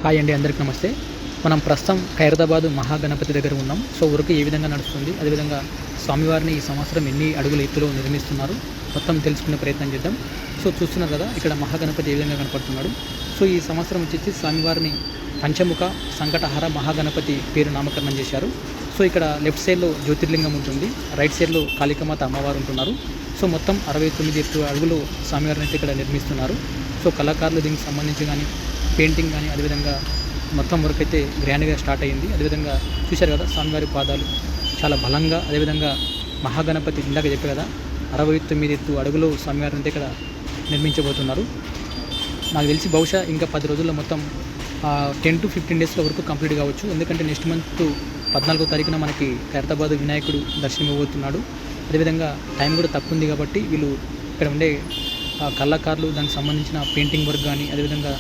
Hi అండి, అందరికీ నమస్తే. మనం ప్రస్తుతం ఖైరతాబాద్ మహాగణపతి దగ్గర ఉన్నాం. సో వర్క్ ఏ విధంగా నడుస్తుంది, అదేవిధంగా స్వామివారిని ఈ సంవత్సరం ఎన్ని అడుగుల ఎత్తులో నిర్మిస్తున్నారు మొత్తం తెలుసుకునే ప్రయత్నం చేద్దాం. సో చూస్తున్నారు కదా, ఇక్కడ మహాగణపతి ఏ విధంగా కనపడుతున్నాడు. సో ఈ సంవత్సరం వచ్చేసి స్వామివారిని పంచముఖ సంకటహర మహాగణపతి పేరు నామకరణం చేశారు. సో ఇక్కడ లెఫ్ట్ సైడ్లో జ్యోతిర్లింగం ఉంటుంది, రైట్ సైడ్లో కాళికామాత అమ్మవారు ఉంటున్నారు. సో మొత్తం 69 అడుగులు స్వామివారిని అయితే ఇక్కడ నిర్మిస్తున్నారు. సో కళాకారులు దీనికి సంబంధించి కానీ పెయింటింగ్ కానీ అదేవిధంగా మొత్తం వర్క్ అయితే గ్రాండ్గా స్టార్ట్ అయ్యింది. అదేవిధంగా చూశారు కదా, స్వామివారి పాదాలు చాలా బలంగా, అదేవిధంగా మహాగణపతి ఇందాక చెప్పే కదా 69 అడుగులు స్వామివారిని అయితే ఇక్కడ నిర్మించబోతున్నారు. నాకు తెలిసి బహుశా ఇంకా 10 రోజుల్లో మొత్తం 10 to 15 డేస్లో వరకు కంప్లీట్ కావచ్చు. ఎందుకంటే నెక్స్ట్ మంత్ 14వ తారీఖున మనకి ఖైరతాబాద్ వినాయకుడు దర్శనం ఇవ్వబోతున్నాడు. అదేవిధంగా టైం కూడా తక్కువ ఉంది కాబట్టి వీళ్ళు ఇక్కడ ఉండే కళాకారులు దానికి సంబంధించిన పెయింటింగ్ వర్క్ కానీ అదేవిధంగా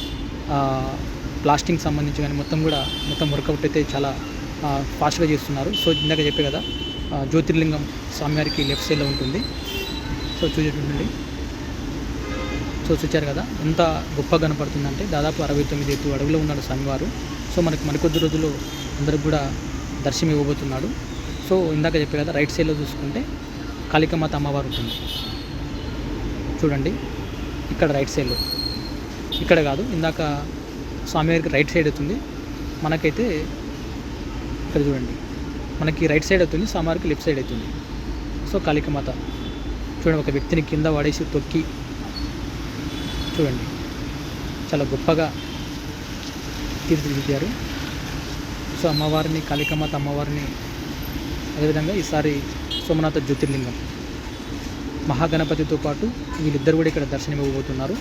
ప్లాస్టింగ్ సంబంధించి కానీ మొత్తం వర్కౌట్ అయితే చాలా ఫాస్ట్గా చేస్తున్నారు. సో ఇందాక చెప్పే కదా, జ్యోతిర్లింగం స్వామివారికి లెఫ్ట్ సైడ్లో ఉంటుంది. సో చూసేటండి, సో చూచారు కదా ఎంత గొప్పగా కనపడుతుందంటే దాదాపు 69 అడుగులో ఉన్నాడు స్వామివారు. సో మరికొద్ది రోజుల్లో అందరికి కూడా దర్శనం ఇవ్వబోతున్నాడు. సో ఇందాక చెప్పే కదా, రైట్ సైడ్లో చూసుకుంటే కాళికామాత అమ్మవారు ఉంటుంది చూడండి. ఇక్కడ రైట్ సైడ్లో, ఇక్కడ కాదు, ఇందాక స్వామివారికి రైట్ సైడ్ అవుతుంది, మనకైతే ఇక్కడ చూడండి, మనకి రైట్ సైడ్ అవుతుంది, స్వామివారికి లెఫ్ట్ సైడ్ అవుతుంది. సో కాళికామాత చూడండి, ఒక వ్యక్తిని కింద వాడేసి తొక్కి చూడండి చాలా గొప్పగా తీర్చిదిద్దారు. సో అమ్మవారిని, కాళికామాత అమ్మవారిని, అదేవిధంగా ఈసారి సోమనాథ జ్యోతిర్లింగం మహాగణపతితో పాటు వీళ్ళిద్దరు కూడా ఇక్కడ దర్శనం ఇవ్వబోతున్నారు.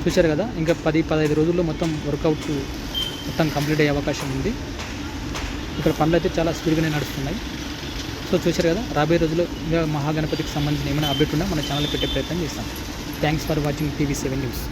చూశారు కదా, ఇంకా 10-15 రోజుల్లో మొత్తం వర్కౌట్ మొత్తం కంప్లీట్ అయ్యే అవకాశం ఉంది. ఇక్కడ పనులు అయితే చాలా స్పీడ్గానే నడుస్తున్నాయి. సో చూశారు కదా, రాబోయే రోజుల్లో ఇంకా మహాగణపతికి సంబంధించిన ఏమైనా అప్డేట్ ఉన్నా మన ఛానల్ పెట్టే ప్రయత్నం చేస్తాం. Thanks for watching TV7 news.